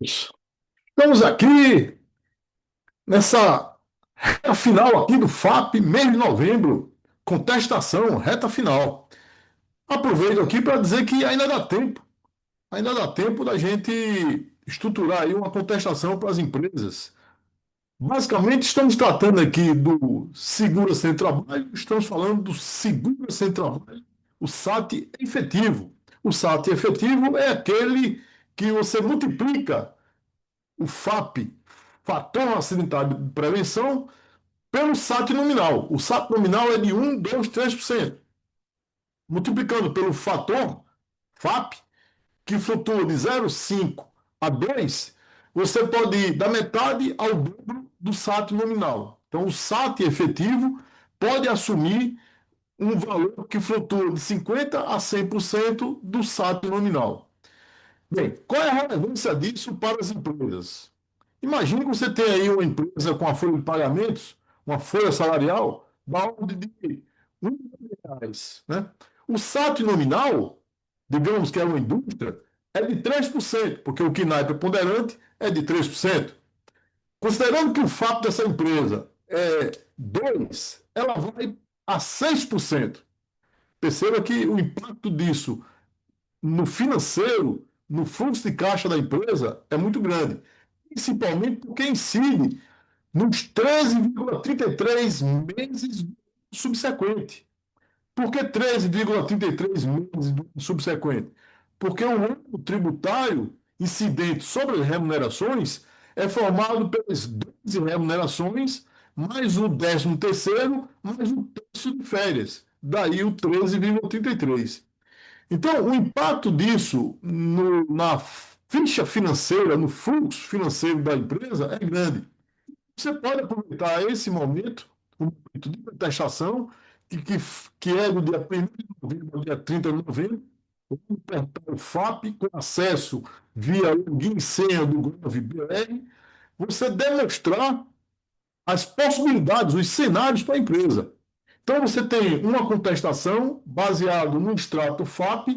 Estamos aqui nessa reta final aqui do FAP, mês de novembro, contestação, reta final. Aproveito aqui para dizer que ainda dá tempo da gente estruturar aí uma contestação para as empresas. Basicamente, estamos tratando aqui do Seguro Sem Trabalho, estamos falando do Seguro Sem Trabalho, o SAT efetivo. O SAT efetivo é aquele que você multiplica o FAP, fator acidentário de prevenção, pelo SAT nominal. O SAT nominal é de 1, 2, 3%. Multiplicando pelo fator FAP, que flutua de 0,5 a 2, você pode ir da metade ao dobro do SAT nominal. Então, o SAT efetivo pode assumir um valor que flutua de 50% a 100% do SAT nominal. Bem, qual é a relevância disso para as empresas? Imagine que você tem aí uma empresa com a folha de pagamentos, uma folha salarial, da ordem de R$ 1 milhão, né? O SAT nominal, digamos que é uma indústria, é de 3%, porque o KNAI preponderante é de 3%. Considerando que o fato dessa empresa é 2, ela vai a 6%. Perceba que o impacto disso no financeiro, no fluxo de caixa da empresa, é muito grande. Principalmente porque incide nos 13,33 meses subsequente. Por que 13,33 meses subsequente? Porque o ano tributário incidente sobre as remunerações é formado pelas 12 remunerações, mais o 13º, mais o terço de férias. Daí o 13,33. Então, o impacto disso na ficha financeira, no fluxo financeiro da empresa é grande. Você pode aproveitar esse momento, o momento de contestação, que é do dia 1º de novembro ao dia 30 de novembro, o FAP com acesso via login e senha do Gov.br, você demonstrar as possibilidades, os cenários para a empresa. Então, você tem uma contestação baseada no extrato FAP.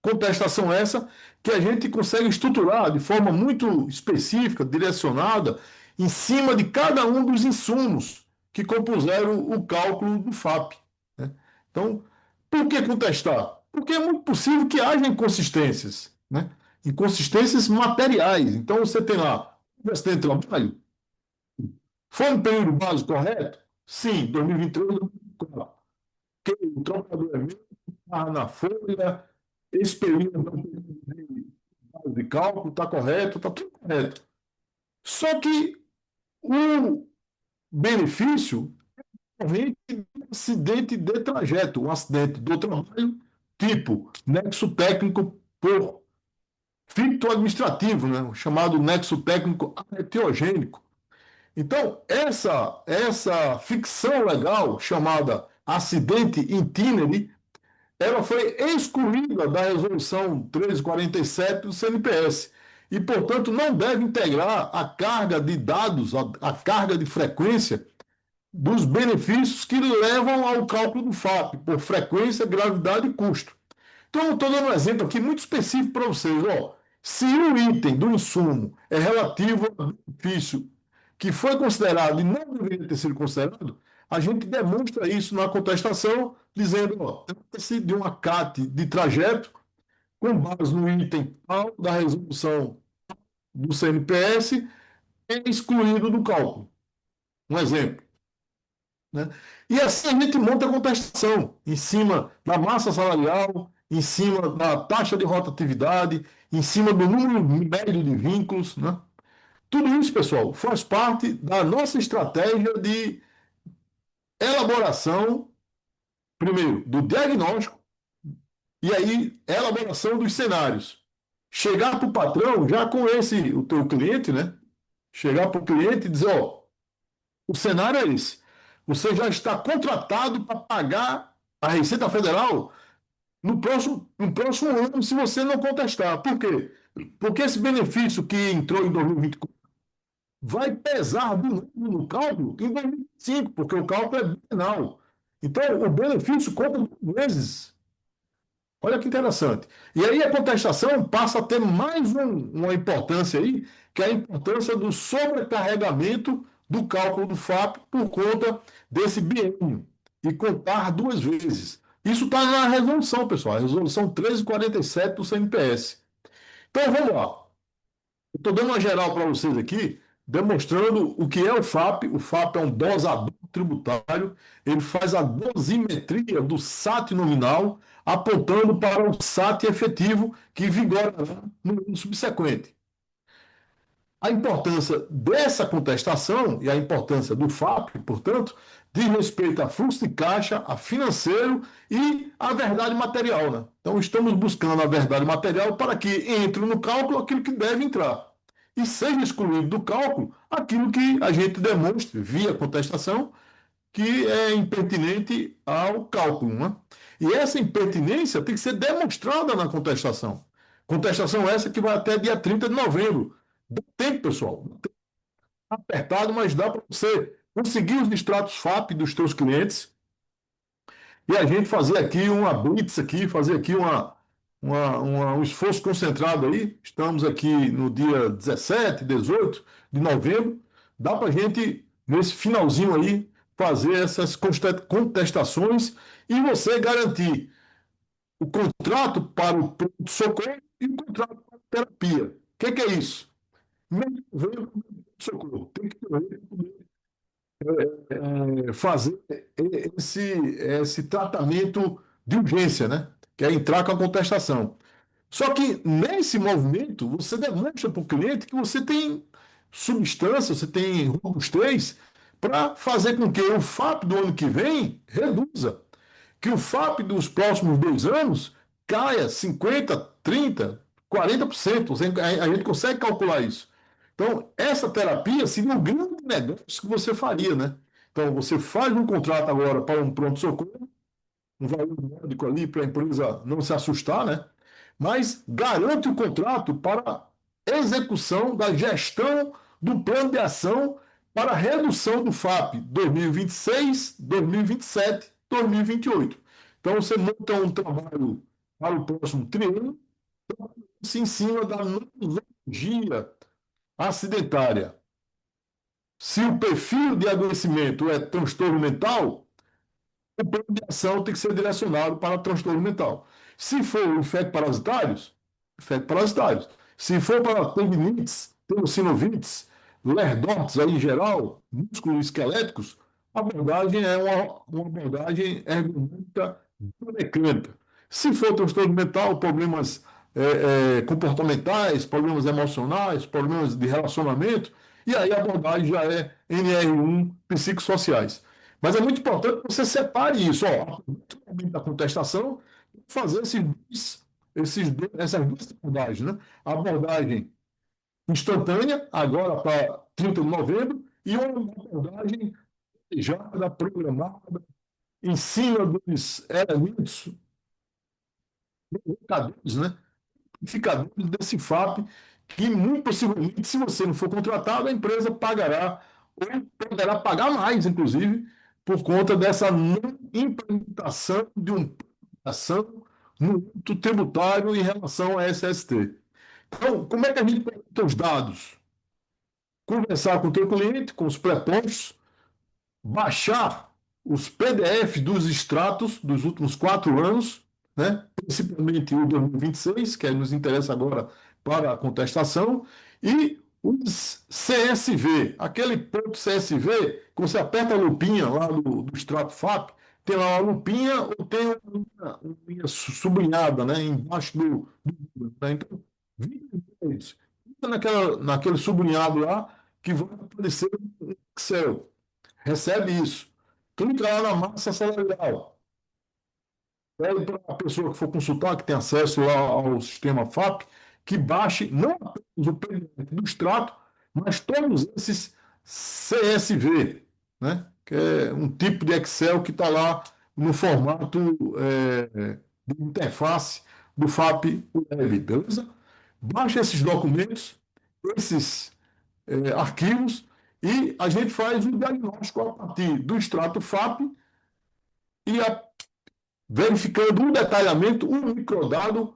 Contestação essa que a gente consegue estruturar de forma muito específica, direcionada, em cima de cada um dos insumos que compuseram o cálculo do FAP, né? Então, por que contestar? Porque é muito possível que haja inconsistências, né? Inconsistências materiais. Então, você tem lá o acidente de trabalho, foi no período básico correto? Sim, 2023, 2024. O trocador é mesmo, estava na folha, esse período de cálculo está correto, está tudo correto. Só que o benefício vem de um acidente de trajeto, um acidente do trabalho, tipo nexo técnico por fito administrativo, né? O chamado nexo técnico etiogênico. Então, essa ficção legal chamada acidente itinere, ela foi excluída da resolução 1347 do CNPS e, portanto, não deve integrar a carga de dados, a carga de frequência dos benefícios que levam ao cálculo do FAP, por frequência, gravidade e custo. Então, eu estou dando um exemplo aqui muito específico para vocês. Ó, se o item do insumo é relativo ao benefício que foi considerado e não deveria ter sido considerado, a gente demonstra isso na contestação, dizendo, ó, trata-se de um acate de trajeto com base no item tal da resolução do CNPS, é excluído do cálculo. Um exemplo, né? E assim a gente monta a contestação em cima da massa salarial, em cima da taxa de rotatividade, em cima do número médio de vínculos, né? Tudo isso, pessoal, faz parte da nossa estratégia de elaboração, primeiro, do diagnóstico e aí elaboração dos cenários. Chegar para o patrão já com o teu cliente, né? Chegar para o cliente e dizer, ó, o cenário é esse. Você já está contratado para pagar a Receita Federal no próximo ano, se você não contestar. Por quê? Porque esse benefício que entrou em 2024 vai pesar de novo no cálculo em 2025, porque o cálculo é bienal. Então, o benefício conta 2 vezes. Olha que interessante. E aí a contestação passa a ter mais uma importância aí, que é a importância do sobrecarregamento do cálculo do FAP por conta desse biênio e contar duas vezes. Isso está na resolução, pessoal, a resolução 1347 do CNPS. Então vamos lá. Estou dando uma geral para vocês aqui, demonstrando o que é o FAP. O FAP é um dosador tributário, ele faz a dosimetria do SAT nominal, apontando para o SAT efetivo que vigorará no ano subsequente. A importância dessa contestação e a importância do FAP, portanto, diz respeito a fluxo de caixa, a financeiro e a verdade material, né? Então, estamos buscando a verdade material para que entre no cálculo aquilo que deve entrar e seja excluído do cálculo aquilo que a gente demonstre via contestação que é impertinente ao cálculo, né? E essa impertinência tem que ser demonstrada na contestação. Contestação essa que vai até dia 30 de novembro. Dá tempo, pessoal. Apertado, mas dá para você conseguir os extratos FAP dos seus clientes e a gente fazer aqui uma blitz aqui, fazer aqui um esforço concentrado aí. Estamos aqui no dia 17, 18 de novembro. Dá para a gente, nesse finalzinho aí, fazer essas contestações e você garantir o contrato para o pronto-socorro e o contrato para a terapia. O que é isso? Mesmo veio para o pronto-socorro. Tem que ter fazer esse tratamento de urgência, né? Que é entrar com a contestação. Só que nesse movimento, você demonstra para o cliente que você tem substância, você tem robustez para fazer com que o FAP do ano que vem reduza, que o FAP dos próximos 2 anos caia 50, 30, 40%. A gente consegue calcular isso. Então, essa terapia seria um grande negócio que você faria, né? Então, você faz um contrato agora para um pronto-socorro, um valor módico ali para a empresa não se assustar, né? Mas garante o contrato para execução da gestão do plano de ação para redução do FAP 2026, 2027, 2028. Então, você monta um trabalho para o próximo triênio, se em cima da nosologia acidentária. Se o perfil de adoecimento é transtorno mental, o plano de ação tem que ser direcionado para transtorno mental. Se for infecto-parasitários, infecto-parasitários. Se for para tendinites, tendinocinovite, lerdoses aí em geral, músculos esqueléticos, a abordagem é uma abordagem ergonômica biomecânica. Se for transtorno mental, problemas comportamentais, problemas emocionais, problemas de relacionamento, e aí a abordagem já é NR1, psicossociais. Mas é muito importante que você separe isso. Ó, o momento da contestação, fazer essas duas abordagens, né? A abordagem instantânea, agora para 30 de novembro, e uma abordagem já programada, em cima dos elementos indicadores, né? Indicadores desse FAP, que muito possivelmente, se você não for contratado, a empresa pagará, ou poderá pagar mais, inclusive, por conta dessa não implementação de uma ação no âmbito tributário em relação à SST. Então, como é que a gente coleta os dados? Conversar com o teu cliente, com os prepostos, baixar os PDFs dos extratos dos últimos 4 anos, né? Principalmente o 2026, que nos interessa agora para a contestação, e os CSV, aquele ponto CSV, que você aperta a lupinha lá do extrato FAP, tem lá uma lupinha ou tem uma linha sublinhada, né, embaixo né? Então, isso. Naquele sublinhado lá que vai aparecer no Excel. Recebe isso. Clica lá na massa salarial. Pede para a pessoa que for consultar, que tem acesso lá ao sistema FAP, que baixe não apenas o PDF do extrato, mas todos esses CSV, né? Que é um tipo de Excel que está lá no formato de interface do FAP Web, beleza? Baixa esses documentos, esses arquivos, e a gente faz um diagnóstico a partir do extrato FAP e verificando um detalhamento, um microdado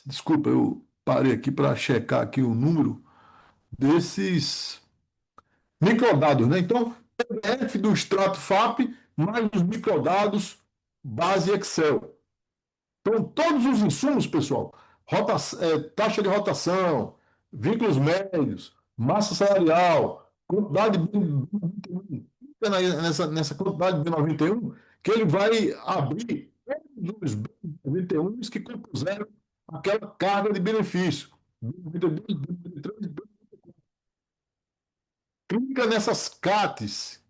desculpa, eu parei aqui para checar aqui o número desses microdados, né? Então, PDF do extrato FAP mais os microdados base Excel. Então, todos os insumos, pessoal, taxa de rotação, vínculos médios, massa salarial, quantidade de B91, nessa quantidade de B91, que ele vai abrir todos os B91 que compuseram aquela carga de benefício. B92, B93, clica nessas CATs,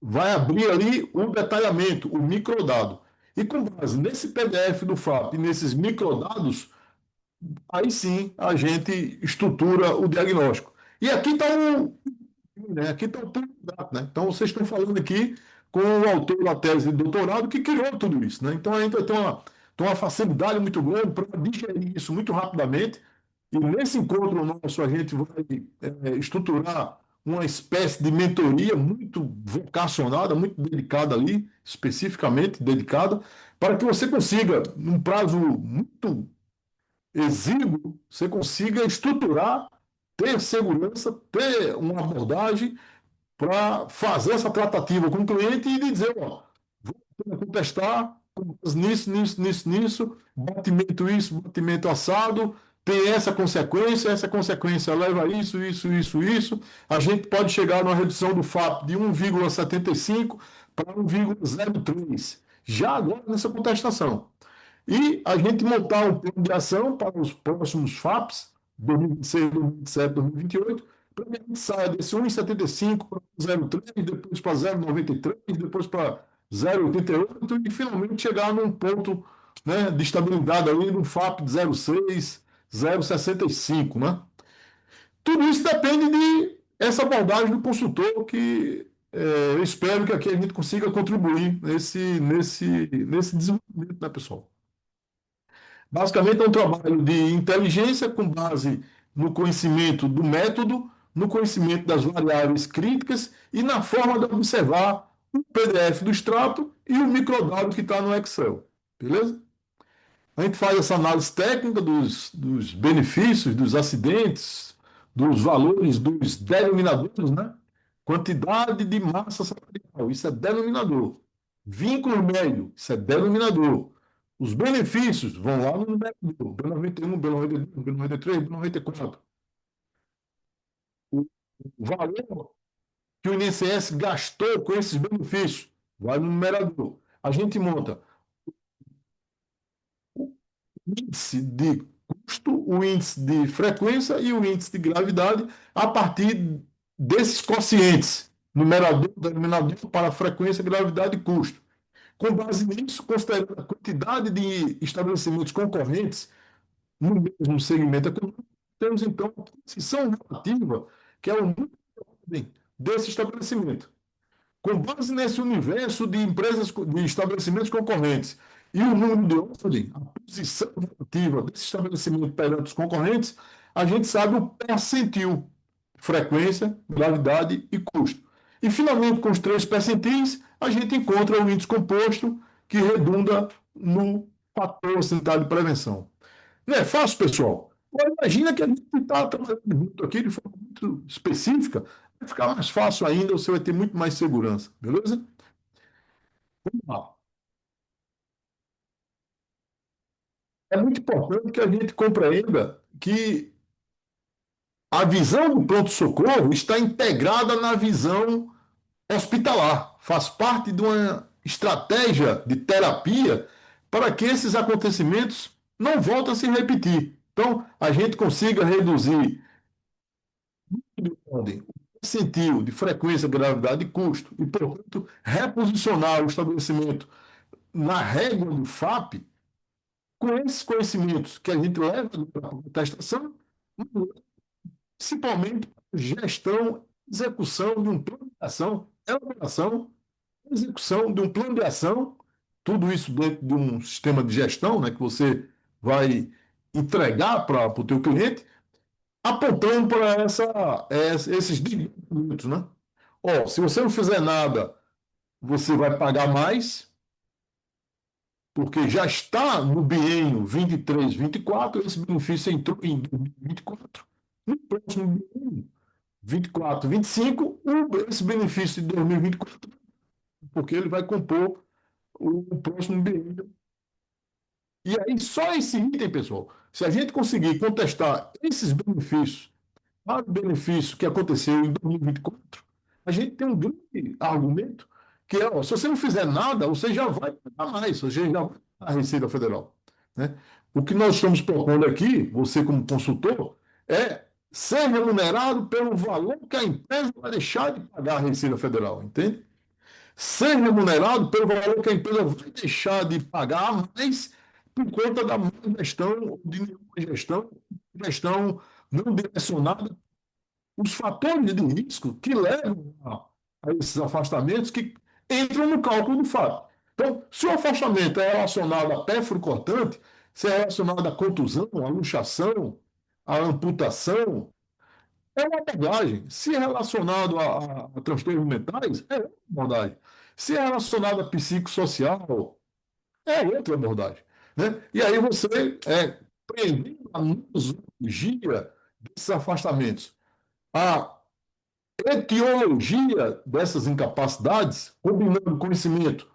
vai abrir ali o detalhamento, o microdado. E com base nesse PDF do FAP e nesses microdados, aí sim a gente estrutura o diagnóstico. E aqui está né? Aqui está o pulo do gato, né? Então vocês estão falando aqui com o autor da tese de doutorado que criou tudo isso, né? Então a gente vai ter uma facilidade muito grande para digerir isso muito rapidamente. E nesse encontro nosso a gente vai estruturar uma espécie de mentoria muito vocacionada, muito dedicada ali, especificamente dedicada, para que você consiga, num prazo muito exíguo, você consiga estruturar, ter segurança, ter uma abordagem para fazer essa tratativa com o cliente e dizer, ó, vou contestar nisso, batimento isso, batimento assado, tem essa consequência leva a isso. A gente pode chegar numa redução do FAP de 1,75 para 1,03. Já agora nessa contestação. E a gente montar um plano de ação para os próximos FAPs, 2026, 2027, 2028, para que a gente saia desse 1,75 para 0,3, depois para 0,93, depois para 0,88 e finalmente chegar num ponto, né, de estabilidade ali, num FAP de 0,6, 0,65, né? Tudo isso depende de essa abordagem do consultor que eu espero que aqui a gente consiga contribuir nesse desenvolvimento, né, pessoal? Basicamente, é um trabalho de inteligência com base no conhecimento do método, no conhecimento das variáveis críticas e na forma de observar o PDF do extrato e o microdado que está no Excel. Beleza? A gente faz essa análise técnica dos benefícios, dos acidentes, dos valores, dos denominadores, né? Quantidade de massa salarial, isso é denominador. Vínculo médio, isso é denominador. Os benefícios vão lá no numerador, B91, B92, B93, B94. O valor que o INSS gastou com esses benefícios vai no numerador. A gente monta índice de custo, o índice de frequência e o índice de gravidade a partir desses quocientes, numerador, denominador para frequência, gravidade e custo. Com base nisso, considerando a quantidade de estabelecimentos concorrentes no mesmo segmento econômico, temos então a posição relativa, que é o número desse estabelecimento. Com base nesse universo de empresas, de estabelecimentos concorrentes e o número de ordem, a posição relativa desse estabelecimento perante os concorrentes, a gente sabe o percentil, frequência, gravidade e custo. E, finalmente, com os três percentis, a gente encontra o índice composto que redunda no fator sanitário de prevenção. Não é fácil, pessoal? Agora, imagina que a gente está trabalhando muito aqui de forma muito específica, vai ficar mais fácil ainda, você vai ter muito mais segurança, beleza? Vamos lá. É muito importante que a gente compreenda que a visão do pronto-socorro está integrada na visão hospitalar, faz parte de uma estratégia de terapia para que esses acontecimentos não voltem a se repetir. Então, a gente consiga reduzir de ordem, o percentil de frequência, gravidade e custo, e, portanto, reposicionar o estabelecimento na régua do FAP, com esses conhecimentos que a gente leva para a contestação, principalmente gestão, execução de um plano de ação, elaboração, execução de um plano de ação, tudo isso dentro de um sistema de gestão, né, que você vai entregar para o teu cliente, apontando para esses direitos, né? Ó, se você não fizer nada, você vai pagar mais, porque já está no biênio 23-24, esse benefício entrou em 2024. No próximo biênio 24-25, esse benefício de 2024, porque ele vai compor o próximo biênio. E aí, só esse item, pessoal, se a gente conseguir contestar esses benefícios, o benefício que aconteceu em 2024, a gente tem um grande argumento, que é, ó, se você não fizer nada, você já vai pagar mais, você já vai à Receita Federal. Né? O que nós estamos propondo aqui, você como consultor, é ser remunerado pelo valor que a empresa vai deixar de pagar à Receita Federal, entende? Ser remunerado pelo valor que a empresa vai deixar de pagar a mais por conta da má gestão, ou de nenhuma gestão não direcionada, os fatores de risco que levam a esses afastamentos que entram no cálculo do fato. Então, se o afastamento é relacionado a pérfuro cortante, se é relacionado à contusão, à luxação, à amputação, é uma abordagem. Se é relacionado a transtornos mentais, é outra abordagem. Se é relacionado a psicossocial, é outra abordagem. Né? E aí você prendendo a nosologia desses afastamentos, a etiologia dessas incapacidades, combinando o conhecimento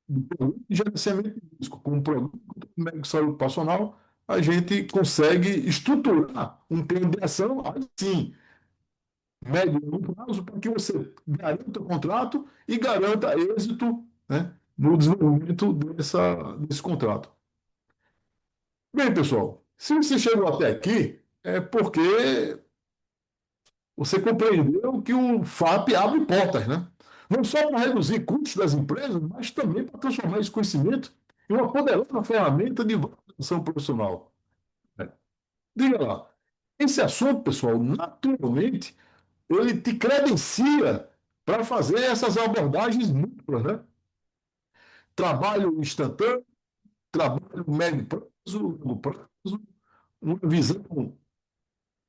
do produto de gerenciamento de risco com o produto médico de saúde ocupacional, a gente consegue estruturar um plano de ação, aí sim, médio e longo prazo, para que você garanta o contrato e garanta êxito, né, no desenvolvimento desse contrato. Bem, pessoal, se você chegou até aqui, é porque você compreendeu que o FAP abre portas, né? Não só para reduzir custos das empresas, mas também para transformar esse conhecimento em uma poderosa ferramenta de valorização profissional. Né? Diga lá, esse assunto, pessoal, naturalmente, ele te credencia para fazer essas abordagens múltiplas, né? Trabalho instantâneo, trabalho médio prazo, longo prazo, uma visão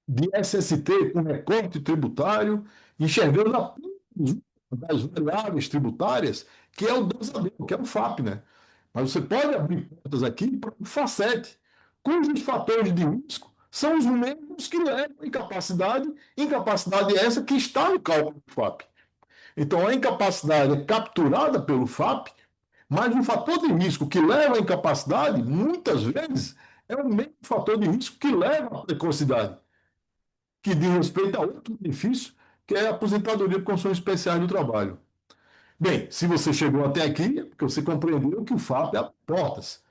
de SST com recorte tributário, enxergando apenas das variáveis tributárias, que é o dosador, que é o FAP, né? Mas você pode abrir portas aqui para o FACET, cujos fatores de risco são os mesmos que levam à incapacidade, incapacidade essa que está no cálculo do FAP. Então, a incapacidade é capturada pelo FAP, mas o fator de risco que leva à incapacidade, muitas vezes, é o mesmo fator de risco que leva à precocidade, que diz respeito a outro benefício, que é a aposentadoria por condições especiais do trabalho. Bem, se você chegou até aqui, é porque você compreendeu que o FAP é portas.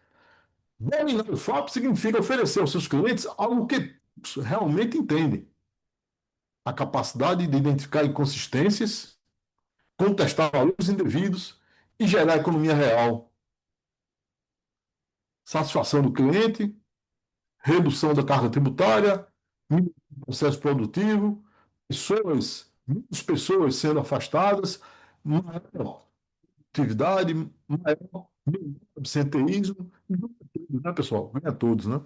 Dominar o FAP significa oferecer aos seus clientes algo que realmente entendem. A capacidade de identificar inconsistências, contestar valores indevidos e gerar economia real. Satisfação do cliente, redução da carga tributária, processo produtivo, muitas pessoas sendo afastadas, maior atividade, maior absenteísmo, né, pessoal? Ganha todos, né?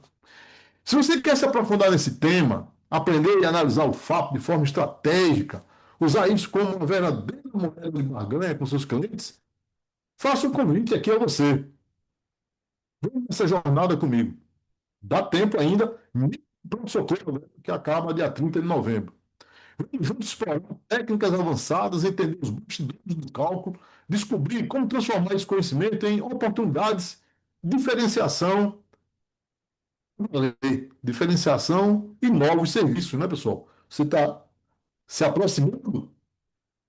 Se você quer se aprofundar nesse tema, aprender e analisar o FAP de forma estratégica, usar isso como uma verdadeira moeda de barganha com seus clientes, faça um convite aqui a você. Vem nessa jornada comigo. Dá tempo ainda, pronto-socorro, né, que acaba dia 30 de novembro. Vamos juntos explorar técnicas avançadas, entender os bastidores do cálculo, descobrir como transformar esse conhecimento em oportunidades, diferenciação, diferenciação e novos serviços, né, pessoal? Você está se aproximando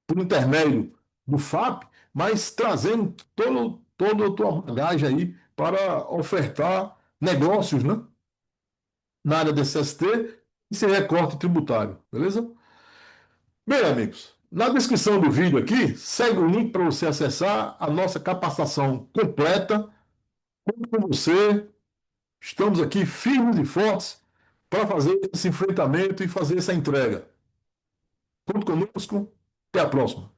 por intermédio do FAP, mas trazendo toda a tua bagagem aí para ofertar negócios, né? Na área desse ST e sem recorte tributário, beleza? Bem, amigos, na descrição do vídeo aqui, segue o link para você acessar a nossa capacitação completa. Conto com você, estamos aqui firmes e fortes para fazer esse enfrentamento e fazer essa entrega. Conto conosco, até a próxima.